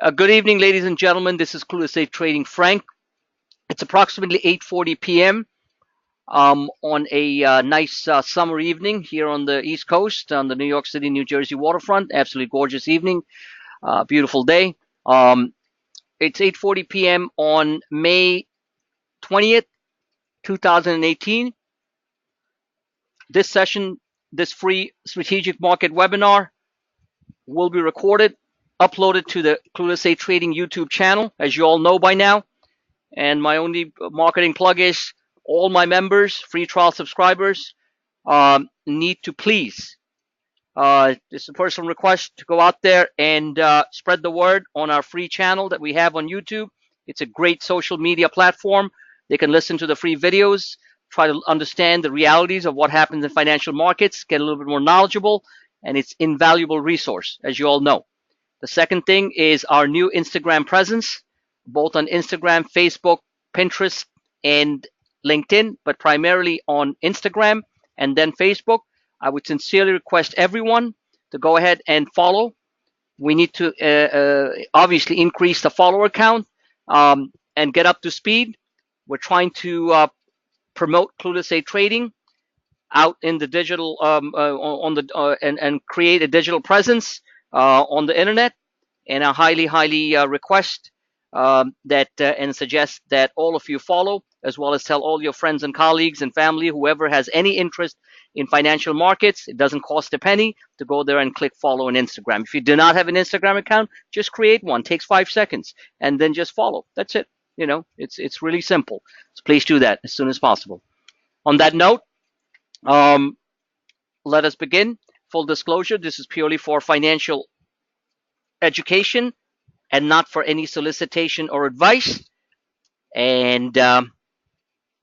Good evening, ladies and gentlemen. This is Clueless Safe Trading Frank. It's approximately 8:40 p.m. On a nice summer evening here on the East Coast, on the New York City, New Jersey waterfront. Absolutely gorgeous evening, beautiful day. It's 8:40 p.m. on May 20th, 2018. This session, this free strategic market webinar, will be recorded, uploaded to the Clueless Safe Trading YouTube channel, as you all know by now. And my only marketing plug is all my members, free trial subscribers, need to please, this is a personal request, to go out there and spread the word on our free channel that we have on YouTube. It's a great social media platform. They can listen to the free videos, try to understand the realities of what happens in financial markets, get a little bit more knowledgeable, and it's an invaluable resource, as you all know. The second thing is our new Instagram presence, both on Instagram, Facebook, Pinterest, and LinkedIn, but primarily on Instagram and then Facebook. I would sincerely request everyone to go ahead and follow. We need to obviously increase the follower count and get up to speed. We're trying to promote Clueless Safe Trading out in the digital and create a digital presence on the internet. And I highly request that and suggest that all of you follow, as well as tell all your friends and colleagues and family, whoever has any interest in financial markets. It doesn't cost a penny to go there and click follow on Instagram. If you do not have an Instagram account, just create one. It takes 5 seconds, and then just follow. That's it. You know, it's really simple. So please do that as soon as possible. On that note, let us begin. Full disclosure: this is purely for financial education and not for any solicitation or advice. And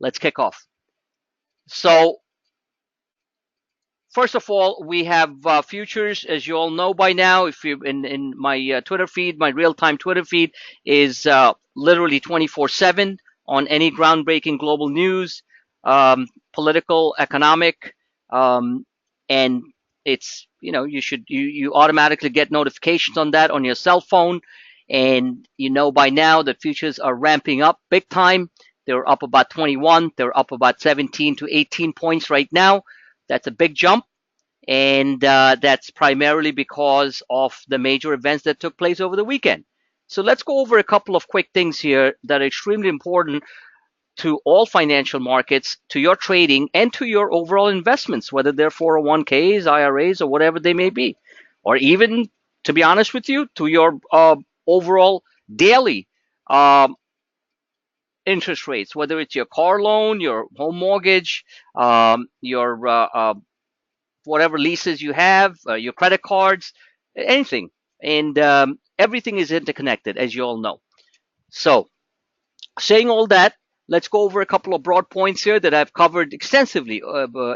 let's kick off. So first of all, we have futures, as you all know by now. If you in my Twitter feed, my real-time Twitter feed is literally 24/7 on any groundbreaking global news, political, economic, and it's, you know, you automatically get notifications on that on your cell phone. And you know by now that futures are ramping up big time. They're up about 21. They're up about 17 to 18 points right now. That's a big jump. And that's primarily because of the major events that took place over the weekend. So let's go over a couple of quick things here that are extremely important to all financial markets, to your trading, and to your overall investments, whether they're 401ks, IRAs, or whatever they may be. Or even, to be honest with you, to your overall daily interest rates, whether it's your car loan, your home mortgage, your whatever leases you have, your credit cards, anything. And everything is interconnected, as you all know. So saying all that, let's go over a couple of broad points here that I've covered extensively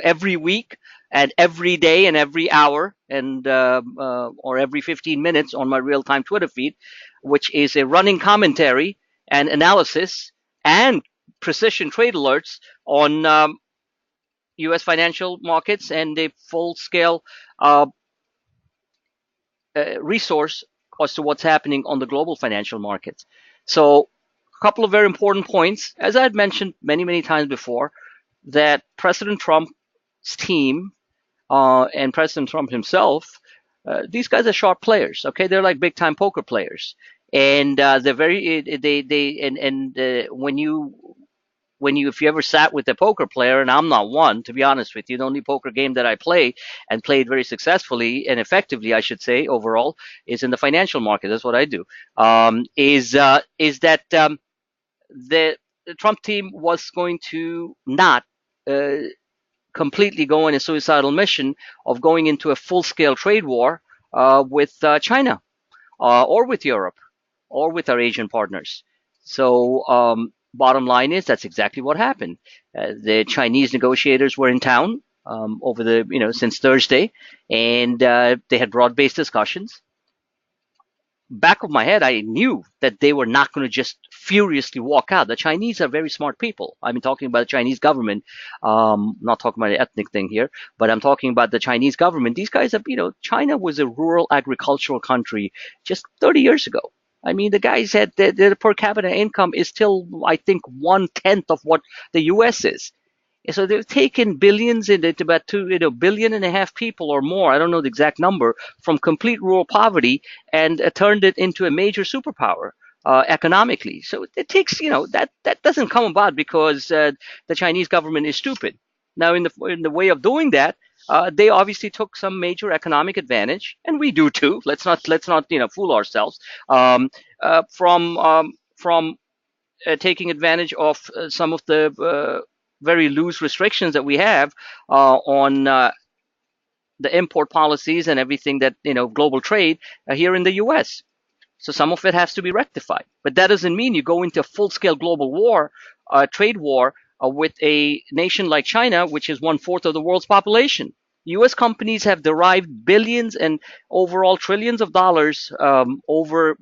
every week and every day and every hour and or every 15 minutes on my real-time Twitter feed, which is a running commentary and analysis and precision trade alerts on U.S. financial markets and a full-scale resource as to what's happening on the global financial markets. So a couple of very important points. As I had mentioned many times before, that President Trump's team and President Trump himself, these guys are sharp players. Okay, they're like big-time poker players, and they're very when you if you ever sat with a poker player, and I'm not one, to be honest with you, the only poker game that I play and played very successfully and effectively, I should say, overall, is in the financial market. That's what I do. Is that the Trump team was going to not completely go on a suicidal mission of going into a full-scale trade war with China or with Europe or with our Asian partners. So bottom line is that's exactly what happened. The Chinese negotiators were in town over the since Thursday, and they had broad-based discussions. Back of my head, I knew that they were not going to just furiously walk out. The Chinese are very smart people. I'm talking about the Chinese government. Not talking about an ethnic thing here, but I'm talking about the Chinese government. These guys have, China was a rural agricultural country just 30 years ago. I mean, the guys had their per capita income is still, I think, 1/10 of what the U.S. is. So they've taken billions into about billion and a half people or more. I don't know the exact number from complete rural poverty and turned it into a major superpower economically. So it takes, that doesn't come about because the Chinese government is stupid. Now, in the way of doing that, they obviously took some major economic advantage, and we do too. Let's not fool ourselves. From taking advantage of some of the very loose restrictions that we have on the import policies and everything that global trade here in the U.S. So some of it has to be rectified, but that doesn't mean you go into a full-scale global war, trade war with a nation like China, which is 1/4 of the world's population. U.S. companies have derived billions and overall trillions of dollars over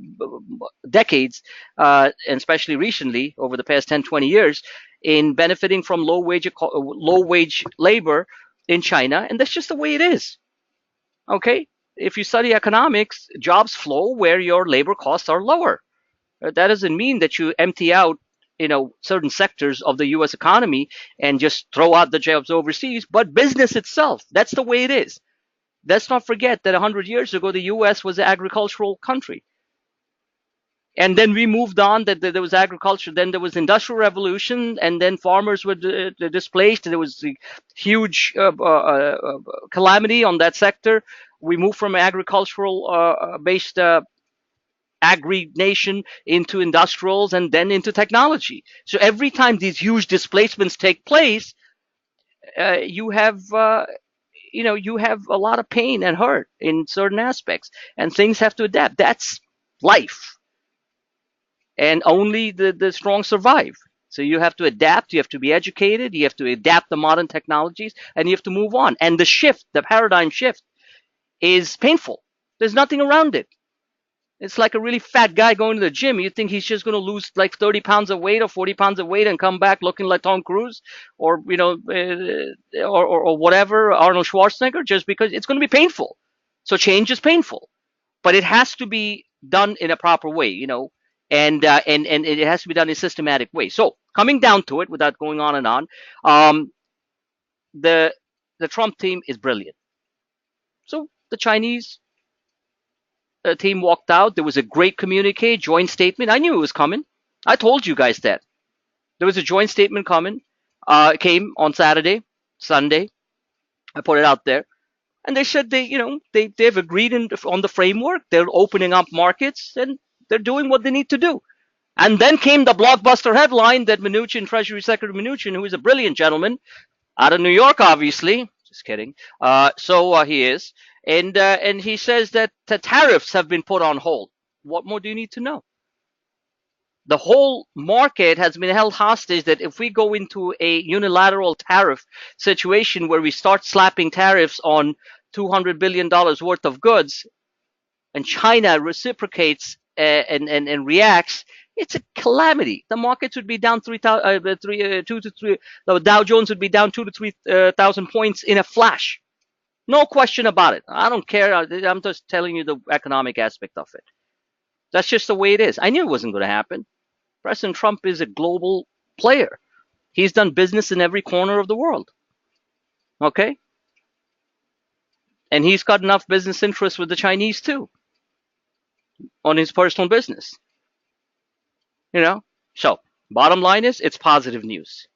decades, and especially recently over the past 10, 20 years, in benefiting from low wage labor in China, and that's just the way it is. Okay, if you study economics, jobs flow where your labor costs are lower. That doesn't mean that you empty out, certain sectors of the U.S. economy and just throw out the jobs overseas, but business itself. That's the way it is. Let's not forget that 100 years ago, the U.S. was an agricultural country. And then we moved on. That there was agriculture. Then there was industrial revolution, and then farmers were displaced. There was a huge calamity on that sector. We moved from agricultural based agri nation into industrials and then into technology. So every time these huge displacements take place, you have you have a lot of pain and hurt in certain aspects, and things have to adapt. That's life, and only the strong survive. So you have to adapt, you have to be educated, you have to adapt the modern technologies, and you have to move on. And the paradigm shift is painful. There's nothing around it. It's like a really fat guy going to the gym. You think he's just going to lose like 30 pounds of weight or 40 pounds of weight and come back looking like Tom Cruise or, or whatever, Arnold Schwarzenegger, just because it's going to be painful. So change is painful, but it has to be done in a proper way, and it has to be done in a systematic way. So coming down to it, without going on and on, the the Trump team is brilliant. So the Chinese team walked out. There was a great communique, joint statement. I knew it was coming. I told you guys that. There was a joint statement coming. Came on Saturday, Sunday. I put it out there. And they said they've agreed on the framework. They're opening up markets and they're doing what they need to do. And then came the blockbuster headline that Mnuchin, Treasury Secretary Mnuchin, who is a brilliant gentleman out of New York, obviously. Just kidding. So he is. And he says that the tariffs have been put on hold. What more do you need to know? The whole market has been held hostage that if we go into a unilateral tariff situation where we start slapping tariffs on $200 billion worth of goods and China reciprocates and reacts, it's a calamity. The markets would be down 2 to 3. The Dow Jones would be down 2 to 3,000 points in a flash. No question about it. I don't care. I'm just telling you the economic aspect of it. That's just the way it is. I knew it wasn't going to happen. President Trump is a global player. He's done business in every corner of the world. Okay? And he's got enough business interests with the Chinese too on his personal business. So bottom line is it's positive news.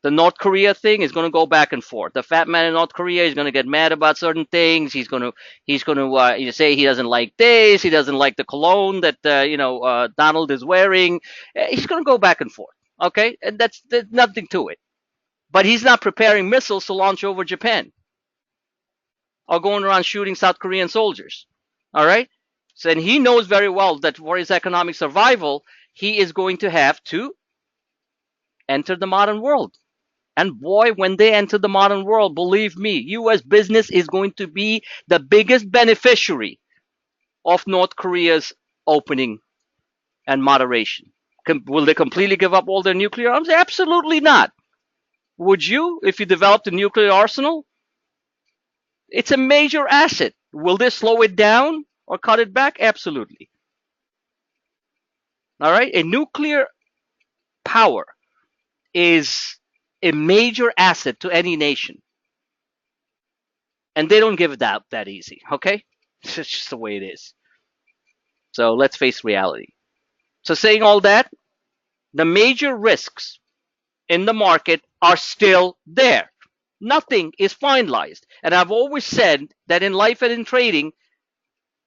The North Korea thing is going to go back and forth. The fat man in North Korea is going to get mad about certain things. He's going to say he doesn't like this. He doesn't like the cologne that Donald is wearing. He's going to go back and forth. Okay, and there's nothing to it. But he's not preparing missiles to launch over Japan or going around shooting South Korean soldiers. All right. So and he knows very well that for his economic survival, he is going to have to enter the modern world. And boy, when they enter the modern world, believe me, U.S. business is going to be the biggest beneficiary of North Korea's opening and moderation. Will they completely give up all their nuclear arms? Absolutely not. Would you, if you developed a nuclear arsenal? It's a major asset. Will they slow it down or cut it back? Absolutely. All right, a nuclear power is a major asset to any nation, and they don't give it that easy. Okay, it's just the way it is. So let's face reality. So saying all that, the major risks in the market are still there. Nothing is finalized. And I've always said that in life and in trading,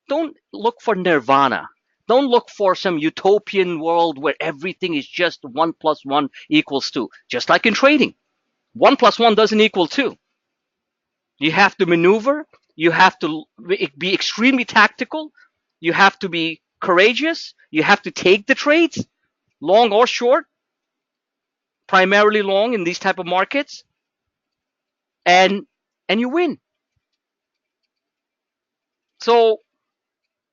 don't look for nirvana. Don't look for some utopian world where everything is just 1 plus 1 equals 2. Just like in trading, 1 plus 1 doesn't equal 2. You have to maneuver. You have to be extremely tactical. You have to be courageous. You have to take the trades, long or short, primarily long in these type of markets, and you win. So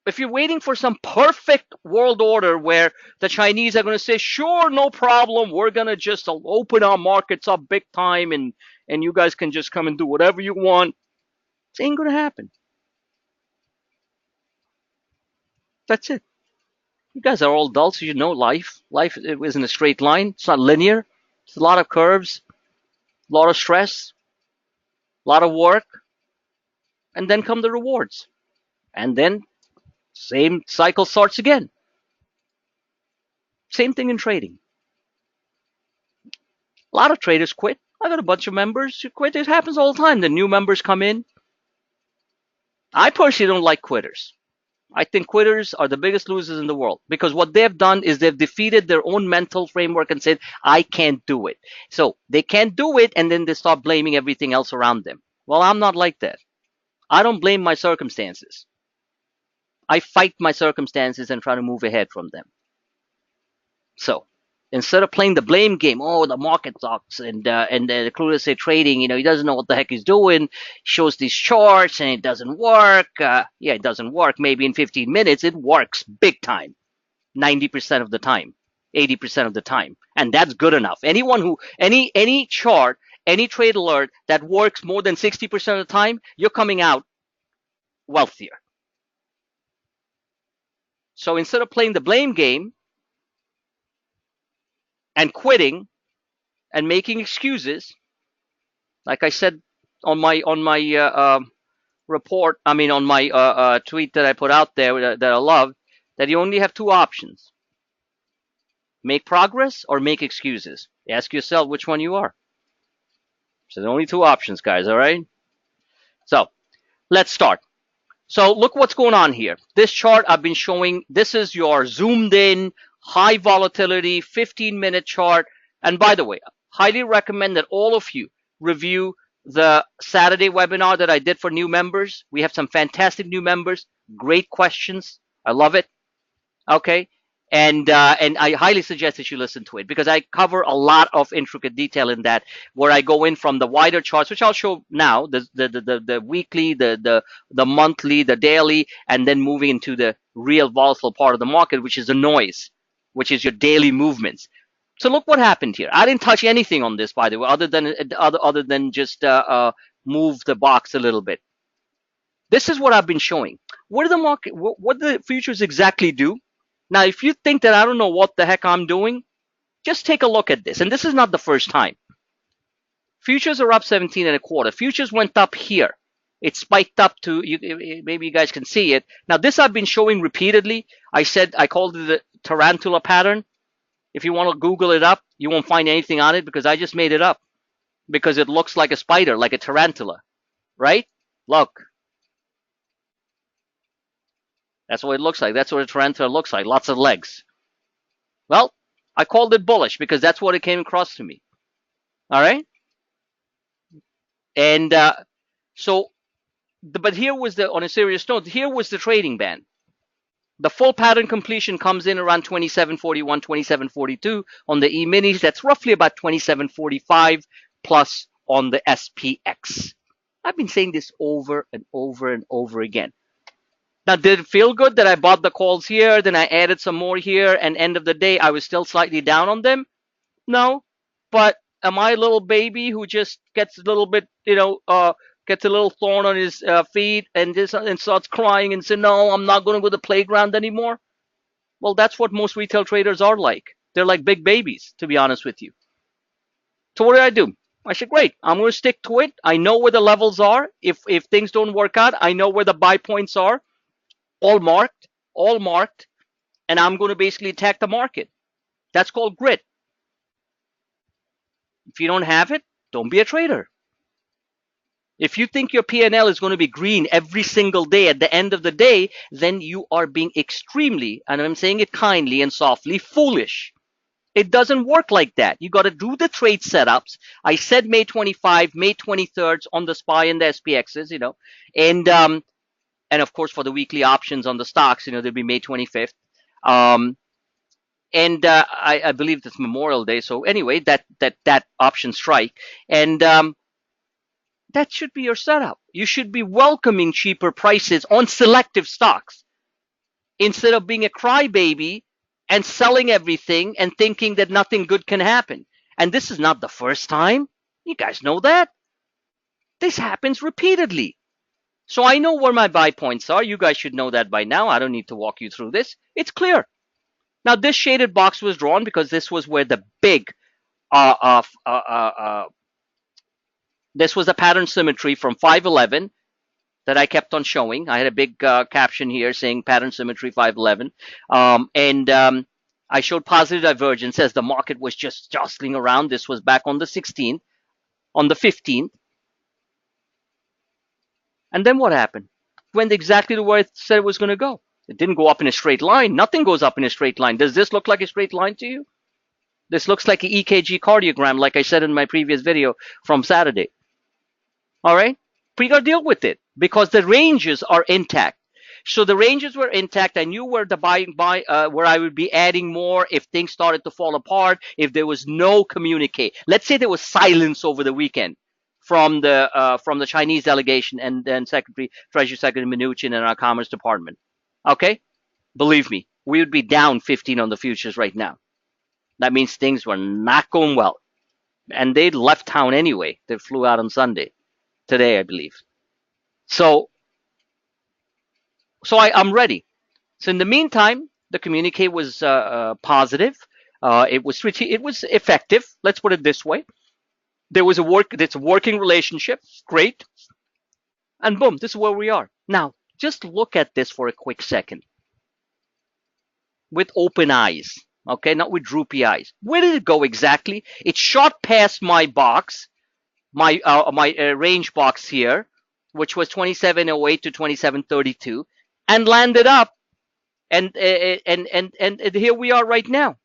if you're waiting for some perfect world order where the Chinese are going to say, sure, no problem, we're going to just open our markets up big time, and you guys can just come and do whatever you want, it ain't going to happen. That's it. You guys are all adults. You know life. Life isn't a straight line. It's not linear. It's a lot of curves, a lot of stress, a lot of work, and then come the rewards. And then same cycle starts again. Same thing in trading. A lot of traders quit. I got a bunch of members who quit. It happens all the time. The new members come in. I personally don't like quitters. I think quitters are the biggest losers in the world because what they've done is they've defeated their own mental framework and said, I can't do it. So they can't do it, and then they start blaming everything else around them. Well, I'm not like that. I don't blame my circumstances. I fight my circumstances and try to move ahead from them. So instead of playing the blame game, oh, the market sucks, and the clueless say trading, he doesn't know what the heck he's doing, shows these charts and it doesn't work. Yeah, it doesn't work. Maybe in 15 minutes, it works big time, 90% of the time, 80% of the time, and that's good enough. Anyone who any chart, any trade alert that works more than 60% of the time, you're coming out wealthier. So instead of playing the blame game and quitting and making excuses, like I said on my report, I mean on my tweet that I put out there that I love, that you only have two options: make progress or make excuses. Ask yourself which one you are. So there are only two options, guys. All right. So let's start. So look what's going on here. This chart I've been showing. This is your zoomed in, high volatility, 15-minute chart. And by the way, highly recommend that all of you review the Saturday webinar that I did for new members. We have some fantastic new members. Great questions. I love it. Okay. And I highly suggest that you listen to it because I cover a lot of intricate detail in that, where I go in from the wider charts, which I'll show now, the weekly, the monthly, the daily, and then moving into the real volatile part of the market, which is the noise, which is your daily movements. So look what happened here. I didn't touch anything on this, by the way, other than just move the box a little bit. This is what I've been showing. What do the futures exactly do? Now, if you think that I don't know what the heck I'm doing, just take a look at this. And this is not the first time. Futures are up 17 and a quarter. Futures went up here. It spiked up to, maybe you guys can see it. Now, this I've been showing repeatedly. I called it the tarantula pattern. If you want to Google it up, you won't find anything on it because I just made it up. Because it looks like a spider, like a tarantula, right? Look. That's what it looks like. That's what a tarantula looks like. Lots of legs. Well, I called it bullish because that's what it came across to me. All right. And but here was on a serious note, here was the trading band. The full pattern completion comes in around 27.41, 27.42 on the E-minis. That's roughly about 27.45 plus on the SPX. I've been saying this over and over and over again. Now, did it feel good that I bought the calls here, then I added some more here, and end of the day, I was still slightly down on them? No. But am I a little baby who just gets a little bit, gets a little thorn on his feet and starts crying and says, no, I'm not going to go to the playground anymore? Well, that's what most retail traders are like. They're like big babies, to be honest with you. So what did I do? I said, great, I'm going to stick to it. I know where the levels are. If things don't work out, I know where the buy points are, all marked, and I'm going to basically attack the market. That's called grit. If you don't have it, don't be a trader. If you think your P&L is going to be green every single day at the end of the day, then you are being extremely, and I'm saying it kindly and softly, foolish. It doesn't work like that. You got to do the trade setups. I said May 25, May 23rd on the SPY and the SPXs, and of course for the weekly options on the stocks, there'll be May 25th. I believe it's Memorial Day. So anyway, that option strike, and that should be your setup. You should be welcoming cheaper prices on selective stocks instead of being a crybaby and selling everything and thinking that nothing good can happen. And this is not the first time. You guys know that. This happens repeatedly. So I know where my buy points are. You guys should know that by now. I don't need to walk you through this. It's clear. Now, this shaded box was drawn because this was where the big this was a pattern symmetry from 511 that I kept on showing. I had a big caption here saying pattern symmetry 511. I showed positive divergence as the market was just jostling around. This was back on the 16th, on the 15th. And then what happened? It went exactly to where I said it was going to go. It didn't go up in a straight line. Nothing goes up in a straight line. Does this look like a straight line to you? This looks like an EKG cardiogram, like I said in my previous video from Saturday. All right? But you got to deal with it because the ranges are intact. So the ranges were intact. I knew where the where I would be adding more if things started to fall apart, if there was no communique. Let's say there was silence over the weekend from the Chinese delegation and then Treasury Secretary Mnuchin and our Commerce Department. Okay? Believe me, we would be down 15 on the futures right now. That means things were not going well. And they left town anyway. They flew out on Sunday. Today, I believe. So I'm ready. So in the meantime, the communique was positive. It was effective. Let's put it this way. There was it's a working relationship. Great. And boom, this is where we are. Now, just look at this for a quick second. With open eyes. Okay, not with droopy eyes. Where did it go exactly? It shot past my box, my range box here, which was 2708 to 2732, and landed up, and here we are right now.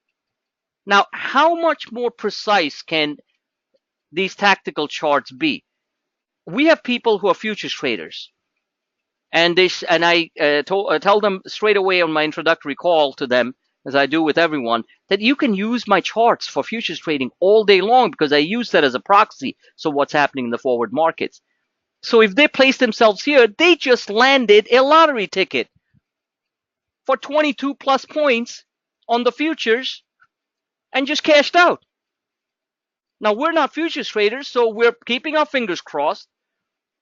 Now, how much more precise can these tactical charts be? We have people who are futures traders, and I tell them straight away on my introductory call to them, as I do with everyone, that you can use my charts for futures trading all day long because I use that as a proxy. So what's happening in the forward markets? So if they place themselves here, they just landed a lottery ticket for 22 plus points on the futures and just cashed out. Now, we're not futures traders, so we're keeping our fingers crossed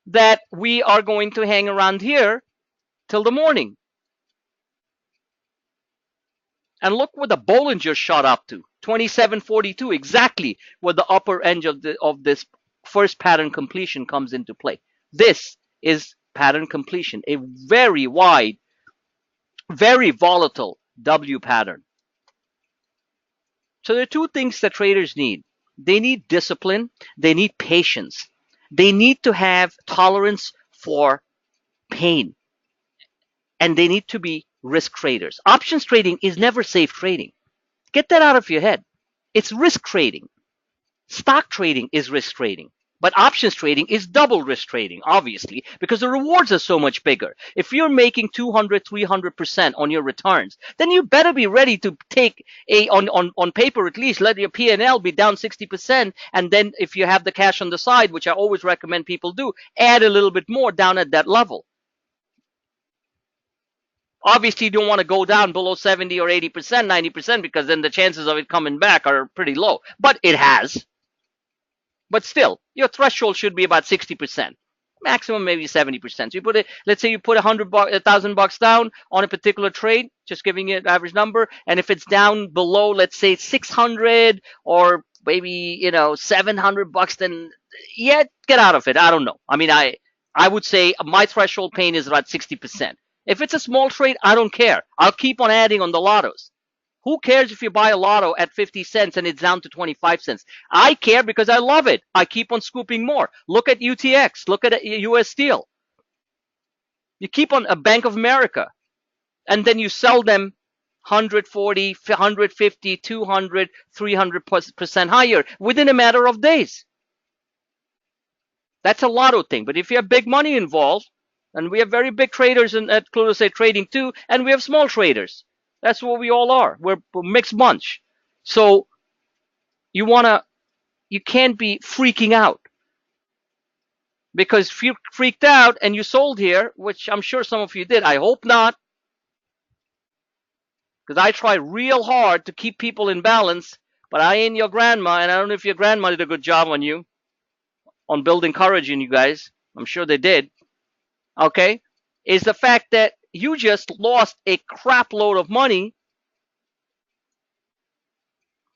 that we are going to hang around here till the morning. And look where the Bollinger shot up to, 2742, exactly where the upper edge of this first pattern completion comes into play. This is pattern completion, a very wide, very volatile W pattern. So there are two things that traders need. They need discipline. They need patience. They need to have tolerance for pain. And they need to be risk traders. Options trading is never safe trading. Get that out of your head. It's risk trading. Stock trading is risk trading. But options trading is double risk trading, obviously, because the rewards are so much bigger. If you're making 200, 300% on your returns, then you better be ready to take on paper at least, let your P&L be down 60%. And then if you have the cash on the side, which I always recommend people do, add a little bit more down at that level. Obviously, you don't want to go down below 70 or 80%, 90%, because then the chances of it coming back are pretty low. But it has. But still, your threshold should be about 60%. maximum maybe 70%. So you put it, let's say you put $1,000 down on a particular trade, just giving it an average number, and if it's down below, let's say 600 or maybe 700 bucks, then yeah, get out of it. I don't know. I mean, I would say my threshold pain is about 60%. If it's a small trade, I don't care. I'll keep on adding on the lottos. Who cares if you buy a lotto at 50 cents and it's down to 25 cents? I care because I love it. I keep on scooping more. Look at UTX. Look at US Steel. You keep on a Bank of America, and then you sell them 140, 150, 200, 300% higher within a matter of days. That's a lotto thing. But if you have big money involved, and we have very big traders at Clueless Ape Trading too, and we have small traders. That's what we all are. We're a mixed bunch. So you can't be freaking out. Because if you freaked out and you sold here, which I'm sure some of you did, I hope not. Because I try real hard to keep people in balance, but I ain't your grandma, and I don't know if your grandma did a good job on you, on building courage in you guys. I'm sure they did. Okay? Is the fact that you just lost a crap load of money.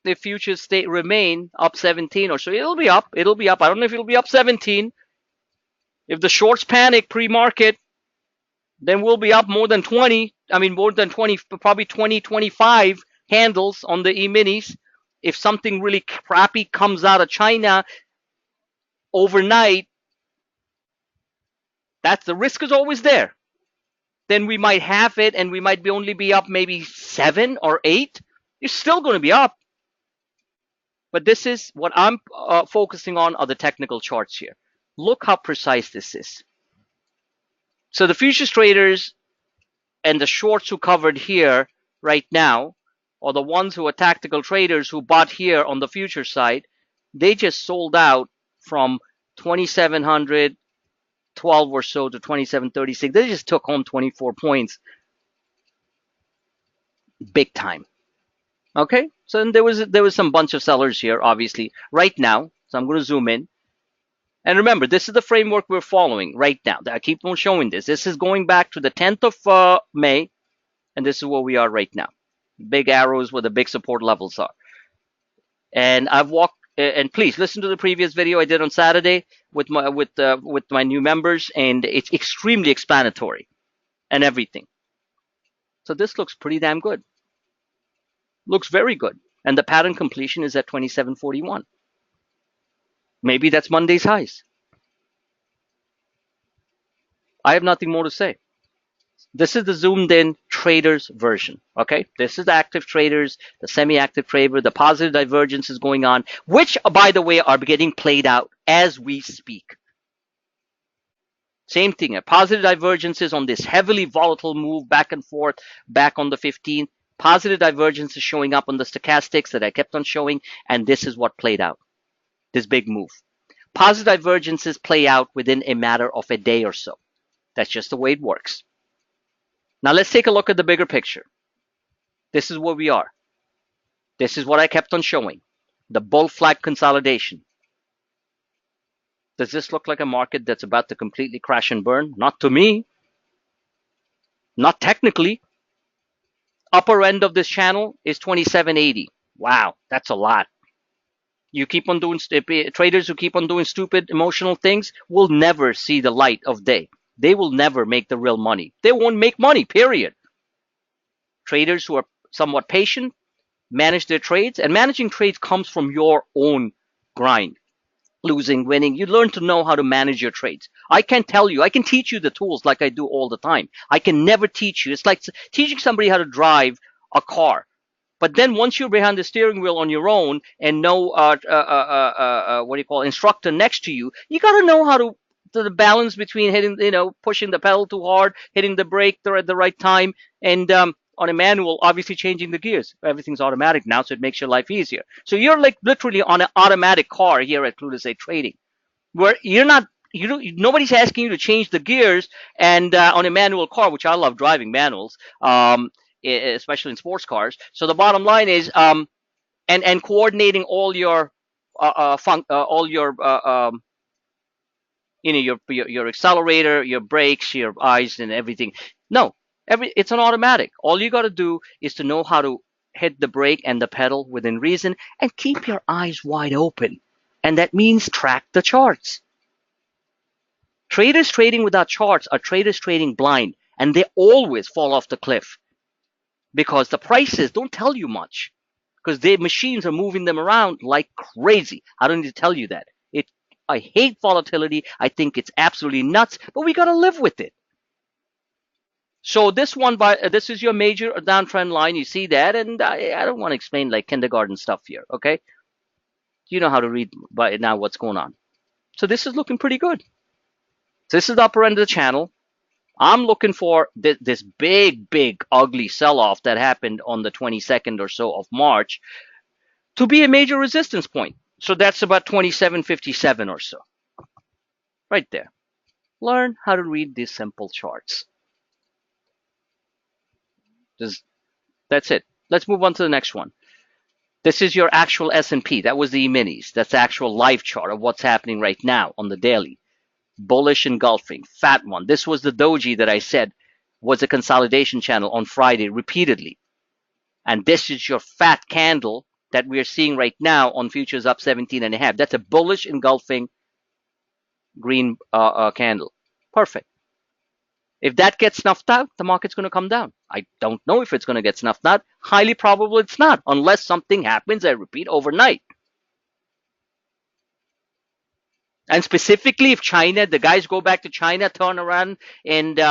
The futures remain up 17 or so. It'll be up. It'll be up. I don't know if it'll be up 17. If the shorts panic pre-market, then we'll be up more than 20. I mean, more than 20, probably 20, 25 handles on the E-minis. If something really crappy comes out of China overnight, that's the risk is always there. Then we might have it, and we might only be up maybe 7 or 8. You're still going to be up. But this is what I'm focusing on are the technical charts here. Look how precise this is. So the futures traders and the shorts who covered here right now, or the ones who are tactical traders who bought here on the future side, they just sold out from 2,712 or so to 2,736. They just took home 24 points. Big time. Okay, so there was some bunch of sellers here, obviously, right now. So I'm going to zoom in. And remember, this is the framework we're following right now. I keep on showing this. This is going back to the 10th of May, and this is where we are right now. Big arrows where the big support levels are. And I've walked. And please listen to the previous video I did on Saturday with my new members, and it's extremely explanatory and everything. So this looks pretty damn good. Looks very good. And the pattern completion is at 2741. Maybe that's Monday's highs. I have nothing more to say. This is the zoomed in traders version. Okay, this is the active traders, the semi-active trader, the positive divergence is going on, which, by the way, are getting played out as we speak. Same thing, a positive divergences on this heavily volatile move back and forth, back on the 15th. Positive divergence is showing up on the stochastics that I kept on showing, and this is what played out, this big move. Positive divergences play out within a matter of a day or so. That's just the way it works. Now let's take a look at the bigger picture. This is where we are. This is what I kept on showing, the bull flag consolidation. Does this look like a market that's about to completely crash and burn? Not to me. Not technically. Upper end of this channel is 2780. Wow, that's a lot. You keep on doing traders who keep on doing stupid emotional things will never see the light of day. They will never make the real money. They won't make money, period. Traders who are somewhat patient, manage their trades, and managing trades comes from your own grind. Losing, winning, you learn to know how to manage your trades. I can tell you, I can teach you the tools like I do all the time. I can never teach you. It's like teaching somebody how to drive a car. But then once you're behind the steering wheel on your own and no instructor next to you, you got to know how to the balance between hitting, pushing the pedal too hard, hitting the brake at the right time, and on a manual, obviously changing the gears. Everything's automatic now, so it makes your life easier. So you're like literally on an automatic car here at Clueless Ape Trading, where you're not, nobody's asking you to change the gears and on a manual car, which I love driving manuals, especially in sports cars. So the bottom line is, and coordinating all your You know, your accelerator, your brakes, your eyes, and everything. No, it's an automatic. All you got to do is to know how to hit the brake and the pedal within reason, and keep your eyes wide open. And that means track the charts. Traders trading without charts are traders trading blind, and they always fall off the cliff because the prices don't tell you much, because their machines are moving them around like crazy. I don't need to tell you that. I hate volatility. I think it's absolutely nuts, but we got to live with it. So this is your major downtrend line. You see that, and I don't want to explain like kindergarten stuff here. Okay, you know how to read by now what's going on. So this is looking pretty good. This is the upper end of the channel. I'm looking for this big, ugly sell-off that happened on the 22nd or so of March to be a major resistance point. So that's about 27.57 or so. Right there. Learn how to read these simple charts. That's it. Let's move on to the next one. This is your actual S&P. That was the E-minis. That's the actual live chart of what's happening right now on the daily. Bullish engulfing, fat one. This was the doji that I said was a consolidation channel on Friday repeatedly. And this is your fat candle that we are seeing right now on futures up 17.5. That's a bullish engulfing green candle. Perfect. If that gets snuffed out, the market's going to come down. I don't know if it's going to get snuffed out. Highly probable it's not, unless something happens, I repeat, overnight. And specifically, if China, the guys go back to China, turn around and put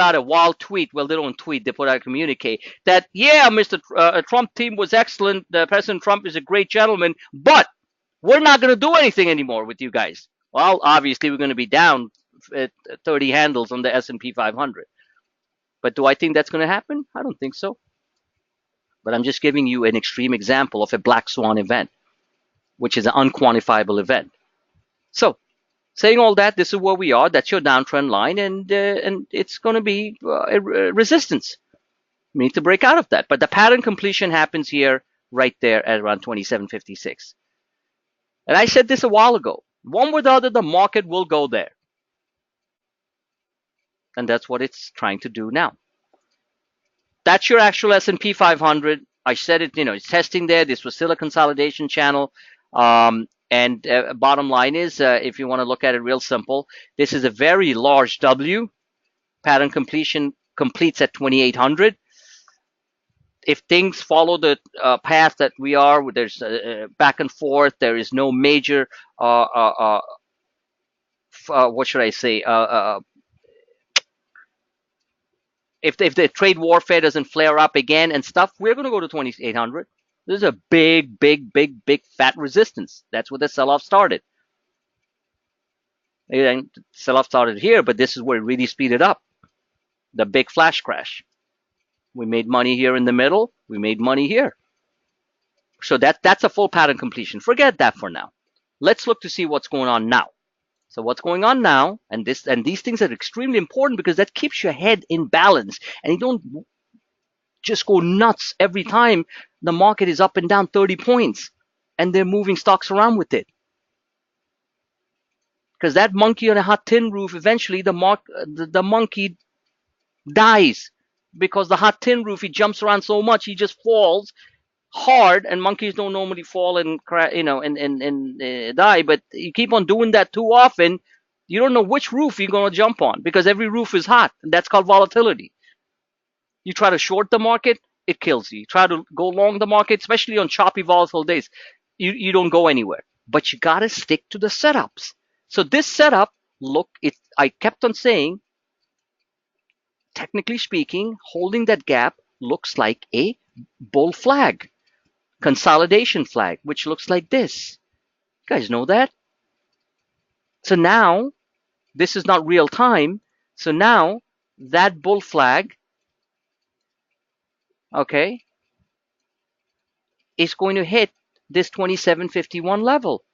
out a wild tweet. Well, they don't tweet; they put out a communique that, yeah, Mr. Trump team was excellent. President Trump is a great gentleman, but we're not going to do anything anymore with you guys. Well, obviously, we're going to be down 30 handles on the S&P 500. But do I think that's going to happen? I don't think so. But I'm just giving you an extreme example of a black swan event, which is an unquantifiable event. So, saying all that, this is where we are. That's your downtrend line, and it's going to be a resistance. We need to break out of that. But the pattern completion happens here, right there at around 27.56. And I said this a while ago. One way or the other, the market will go there. And that's what it's trying to do now. That's your actual S&P 500. I said it, it's testing there. This was still a consolidation channel. And bottom line is, if you want to look at it real simple, this is a very large W. Pattern completion completes at 2,800. If things follow the path that we are, there's back and forth. There is no major, what should I say? If the trade warfare doesn't flare up again and stuff, we're going to go to 2,800. This is a big fat resistance. That's where the sell-off started. And sell-off started here, but this is where it really speeded up. The big flash crash. We made money here in the middle. We made money here. So that's a full pattern completion. Forget that for now. Let's look to see what's going on now. So what's going on now, and these things are extremely important because that keeps your head in balance, and you don't just go nuts every time the market is up and down 30 points, and they're moving stocks around with it. Because that monkey on a hot tin roof, eventually the monkey dies, because the hot tin roof, he jumps around so much, he just falls hard, and monkeys don't normally fall and die, but you keep on doing that too often, you don't know which roof you're going to jump on, because every roof is hot, and that's called volatility. You try to short the market, it kills you. You try to go long the market, especially on choppy, volatile days, you don't go anywhere. But you got to stick to the setups. So this setup, I kept on saying, technically speaking, holding that gap looks like a bull flag. Consolidation flag, which looks like this. You guys know that? So now, this is not real time. So now, that bull flag, okay, is going to hit this 27.51 level.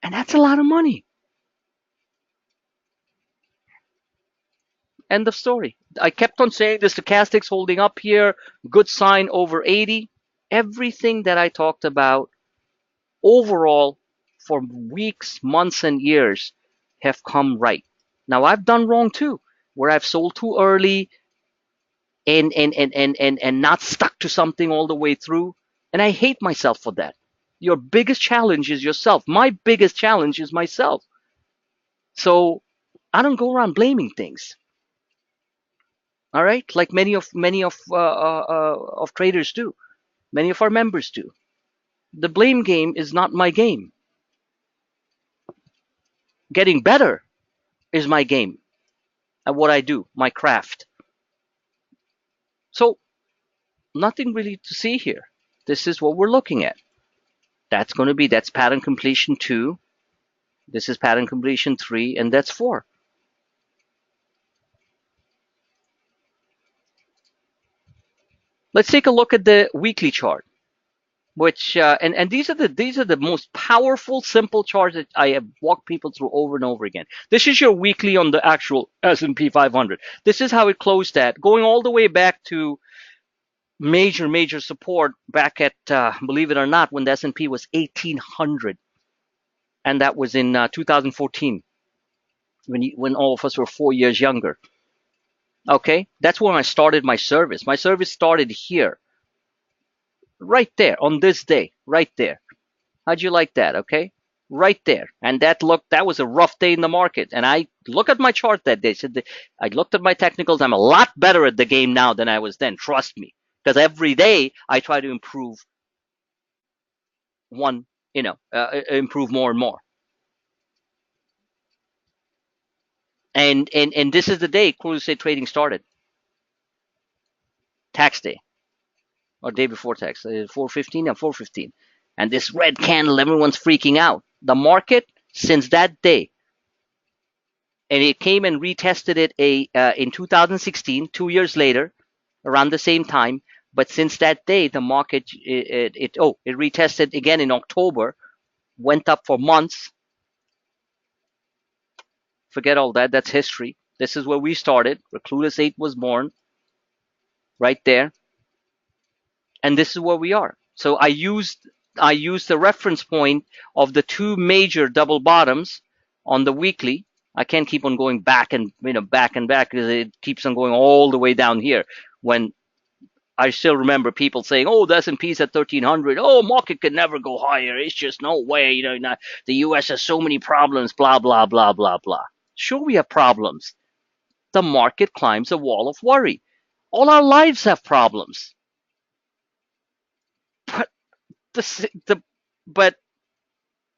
And that's a lot of money. End of story. I kept on saying the stochastics holding up here, good sign over 80. Everything that I talked about overall for weeks, months, and years have come right. Now I've done wrong too, where I've sold too early and not stuck to something all the way through. And I hate myself for that. Your biggest challenge is yourself. My biggest challenge is myself. So I don't go around blaming things. All right, like many of traders do, many of our members do. The blame game is not my game. Getting better is my game at what I do, my craft. So nothing really to see here. This is what we're looking at. That's pattern completion 2. This is pattern completion 3, and that's 4. Let's take a look at the weekly chart, which and these are the most powerful, simple charts that I have walked people through over and over again. This is your weekly on the actual S&P 500. This is how it closed at, going all the way back to major support back at believe it or not, when the S&P was 1800, and that was in 2014, when all of us were 4 years younger. Okay, that's when I started my service. My service started here, right there, on this day, right there. How'd you like that? Okay, right there. And that was a rough day in the market. And I look at my chart that day. I looked at my technicals. I'm a lot better at the game now than I was then. Trust me, because every day I try to improve improve more and more. And this is the day Cruise trading started. Tax day, or day before tax, 415 and 415. And this red candle, everyone's freaking out. The market, since that day, and it came and retested it in 2016, 2 years later, around the same time. But since that day, the market it retested again in October, went up for months. Forget all that. That's history. This is where we started, where Clueless 8 was born, right there. And this is where we are. So I used the reference point of the 2 major double bottoms on the weekly. I can't keep on going back and back because it keeps on going all the way down here. When I still remember people saying, "Oh, the S&P's at 1300. Oh, market could never go higher. It's just no way. The U.S. has so many problems. Blah blah blah blah blah." Sure, we have problems. The market climbs a wall of worry. All our lives have problems. But but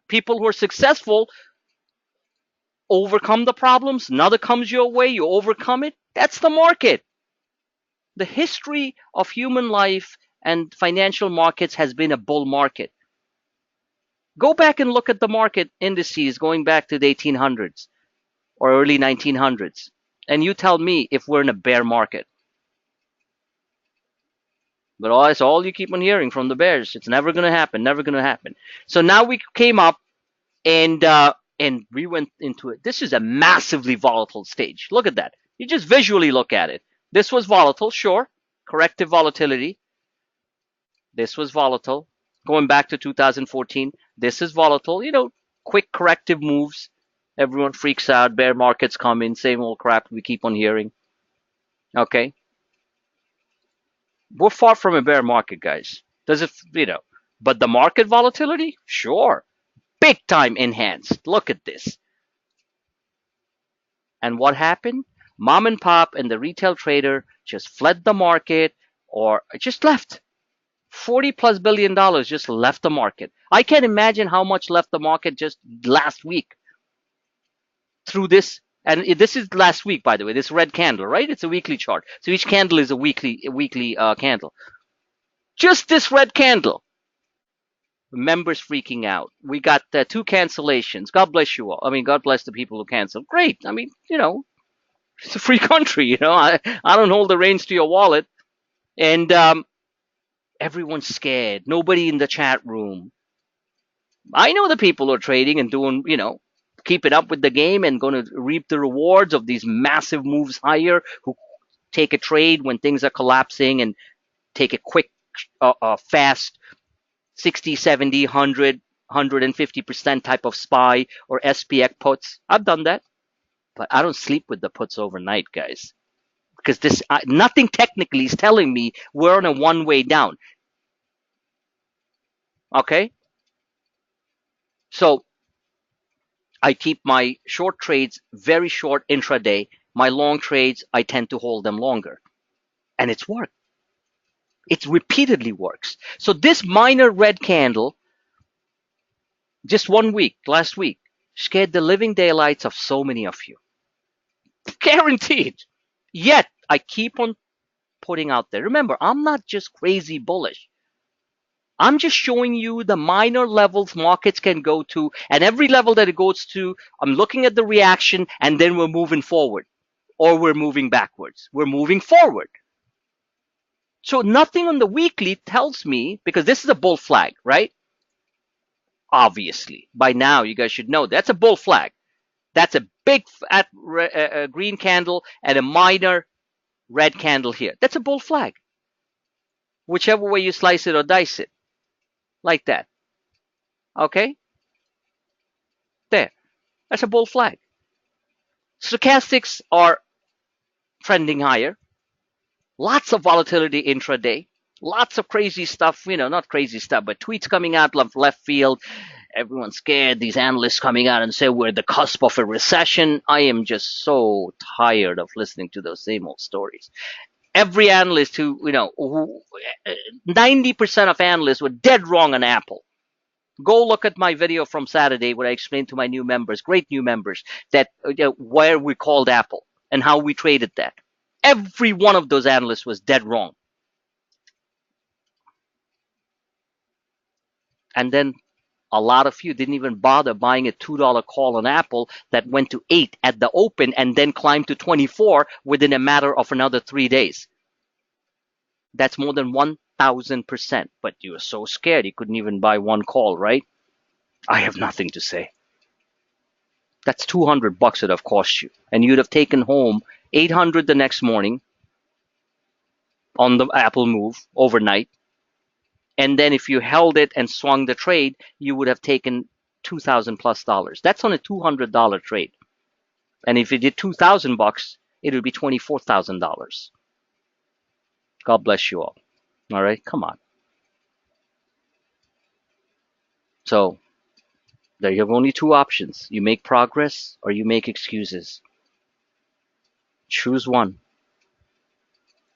people who are successful overcome the problems. Another comes your way, you overcome it. That's the market. The history of human life and financial markets has been a bull market. Go back and look at the market indices going back to the 1800s or early 1900s, and you tell me if we're in a bear market. But that's all you keep on hearing from the bears. It's never going to happen, never going to happen. So now we came up and we went into it. This is a massively volatile stage. Look at that. You just visually look at it. This was volatile, sure. Corrective volatility. This was volatile. Going back to 2014, this is volatile. Quick corrective moves. Everyone freaks out. Bear markets come in. Same old crap we keep on hearing. Okay. We're far from a bear market, guys. Does it, but the market volatility? Sure. Big time enhanced. Look at this. And what happened? Mom and pop and the retail trader just fled the market or just left. $40+ billion just left the market. I can't imagine how much left the market just last week through this. And this is last week, by the way, this red candle, right? It's a weekly chart. So each candle is a weekly candle. Just this red candle. Members freaking out. We got 2 cancellations. God bless you all. I mean, God bless the people who canceled. Great. I mean, it's a free country. I don't hold the reins to your wallet. And everyone's scared. Nobody in the chat room. I know the people who are trading and doing, keeping up with the game and going to reap the rewards of these massive moves higher, who take a trade when things are collapsing and take a quick, fast 60, 70, 100, 150% type of SPY or SPX puts. I've done that, but I don't sleep with the puts overnight, guys, because this nothing technically is telling me we're on a one-way down. Okay, so I keep my short trades very short intraday. My long trades, I tend to hold them longer, and it's worked. It repeatedly works. So this minor red candle, just 1 week, last week, scared the living daylights of so many of you. Guaranteed. Yet I keep on putting out there. Remember, I'm not just crazy bullish. I'm just showing you the minor levels markets can go to, and every level that it goes to, I'm looking at the reaction, and then we're moving forward, or we're moving backwards. We're moving forward. So nothing on the weekly tells me, because this is a bull flag, right? Obviously, by now you guys should know that's a bull flag. That's a big fat green candle and a minor red candle here. That's a bull flag. Whichever way you slice it or dice it, like that. Okay? There. That's a bull flag. Stochastics are trending higher. Lots of volatility intraday. Lots of crazy stuff, not crazy stuff, but tweets coming out left field. Everyone's scared. These analysts coming out and say we're at the cusp of a recession. I am just so tired of listening to those same old stories. Every analyst 90% of analysts were dead wrong on Apple. Go look at my video from Saturday where I explained to my new members, great new members, that where we called Apple and how we traded that. Every one of those analysts was dead wrong. And then a lot of you didn't even bother buying a $2 call on Apple that went to 8 at the open and then climbed to 24 within a matter of another 3 days. That's more than 1,000%. But you were so scared you couldn't even buy one call, right? I have nothing to say. That's $200 it would have cost you. And you'd have taken home $800 the next morning on the Apple move overnight. And then if you held it and swung the trade, you would have taken $2,000+. That's on a $200 trade. And if you did $2,000, it would be $24,000. God bless you all. All right, come on. So there you have only two options. You make progress or you make excuses. Choose one.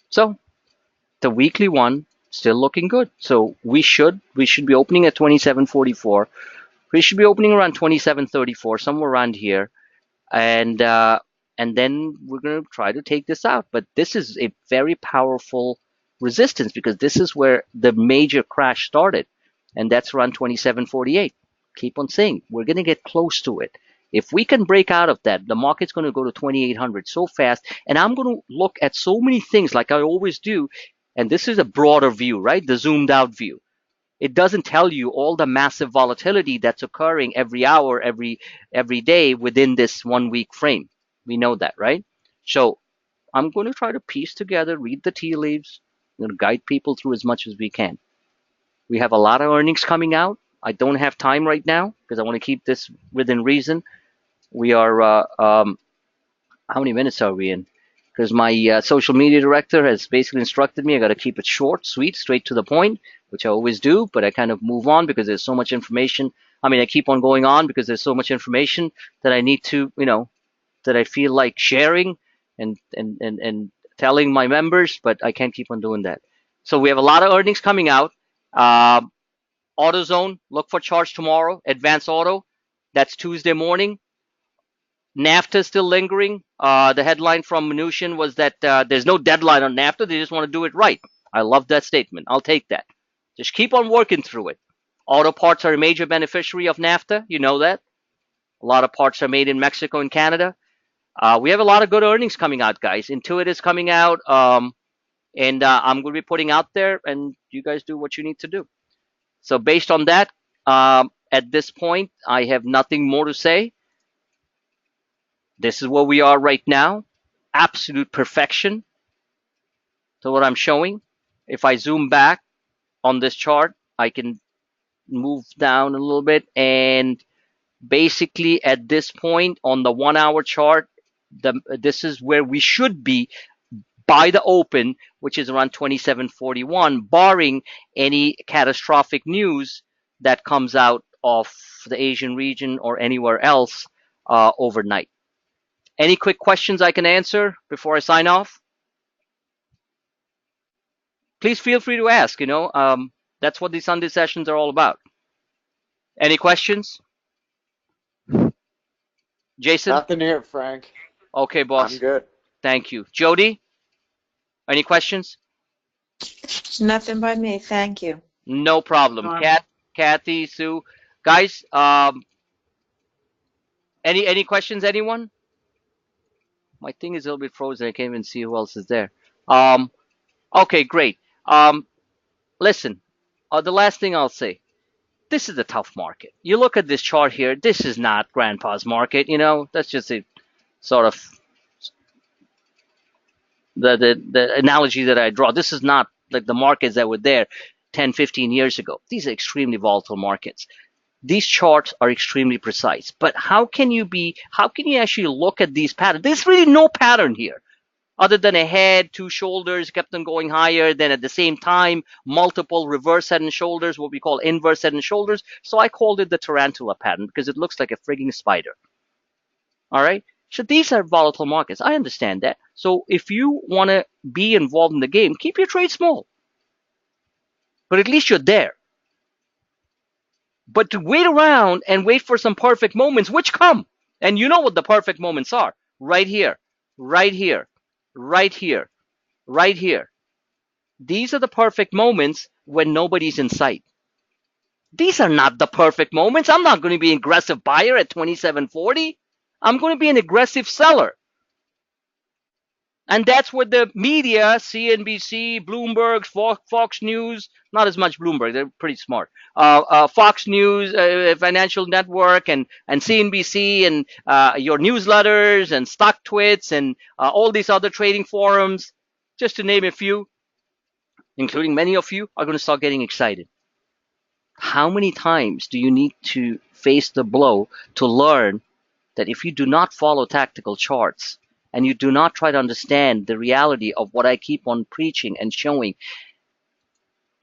So the weekly one still looking good. So we should be opening at 27.44. We should be opening around 27.34, somewhere around here, and then we're going to try to take this out. But this is a very powerful resistance because this is where the major crash started, and that's around 27.48. Keep on saying we're going to get close to it. If we can break out of that, the market's going to go to 2,800 so fast, and I'm going to look at so many things like I always do. And this is a broader view, right? The zoomed out view. It doesn't tell you all the massive volatility that's occurring every hour, every day within this 1 week frame. We know that, right? So I'm going to try to piece together, read the tea leaves, I'm going to guide people through as much as we can. We have a lot of earnings coming out. I don't have time right now because I want to keep this within reason. We are, how many minutes are we in? Because my social media director has basically instructed me I got to keep it short, sweet, straight to the point, which I always do, but I kind of move on because there's so much information. I mean, I keep on going on because there's so much information that I need to, that I feel like sharing and telling my members, but I can't keep on doing that. So we have a lot of earnings coming out. AutoZone, look for charts tomorrow. Advance Auto, that's Tuesday morning. NAFTA is still lingering. The headline from Mnuchin was that there's no deadline on NAFTA. They just want to do it right. I love that statement. I'll take that. Just keep on working through it. Auto parts are a major beneficiary of NAFTA. You know that. A lot of parts are made in Mexico and Canada. We have a lot of good earnings coming out, guys. Intuit is coming out. And I'm going to be putting out there, and you guys do what you need to do. So based on that, at this point, I have nothing more to say. This is where we are right now. Absolute perfection. So what I'm showing, if I zoom back on this chart, I can move down a little bit, and basically at this point on the 1 hour chart, this is where we should be by the open, which is around 27.41, barring any catastrophic news that comes out of the Asian region or anywhere else overnight. Any quick questions I can answer before I sign off? Please feel free to ask. That's what these Sunday sessions are all about. Any questions? Jason? Nothing here, Frank. Okay, I'm boss. good. Thank you. Jody? Any questions? Nothing by me, thank you. No problem. Kathy, Sue, guys. Any questions? Anyone? My thing is a little bit frozen. I can't even see who else is there. Um, okay, great. Listen. The last thing I'll say. This is a tough market. You look at this chart here. This is not Grandpa's market. That's just a sort of the analogy that I draw. This is not like the markets that were there 10, 15 years ago. These are extremely volatile markets. These charts are extremely precise. But how can you actually look at these patterns? There's really no pattern here other than a head, two shoulders, kept on going higher. Then at the same time, multiple reverse head and shoulders, what we call inverse head and shoulders. So I called it the tarantula pattern because it looks like a frigging spider. All right. So these are volatile markets. I understand that. So if you want to be involved in the game, keep your trade small. But at least you're there. But to wait around and wait for some perfect moments, which come, and you know what the perfect moments are, right here, right here, right here, right here. These are the perfect moments when nobody's in sight. These are not the perfect moments. I'm not going to be an aggressive buyer at 27.40. I'm going to be an aggressive seller. And that's what the media, CNBC, Bloomberg, Fox News, not as much Bloomberg, they're pretty smart. Fox News, Financial Network, and CNBC, and your newsletters, and stock twits, and all these other trading forums, just to name a few, including many of you, are going to start getting excited. How many times do you need to face the blow to learn that if you do not follow tactical charts, and you do not try to understand the reality of what I keep on preaching and showing,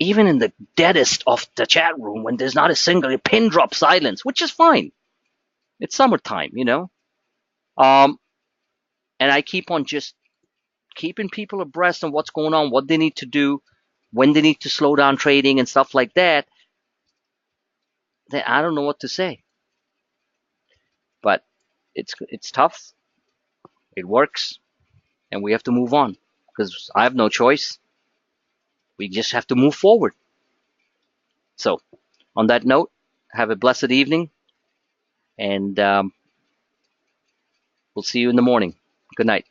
even in the deadest of the chat room when there's not a single pin drop silence, which is fine. It's summertime, and I keep on just keeping people abreast of what's going on, what they need to do, when they need to slow down trading and stuff like that. Then I don't know what to say. But it's tough. It works. And we have to move on because I have no choice. We just have to move forward. So, on that note, have a blessed evening, and we'll see you in the morning. Good night.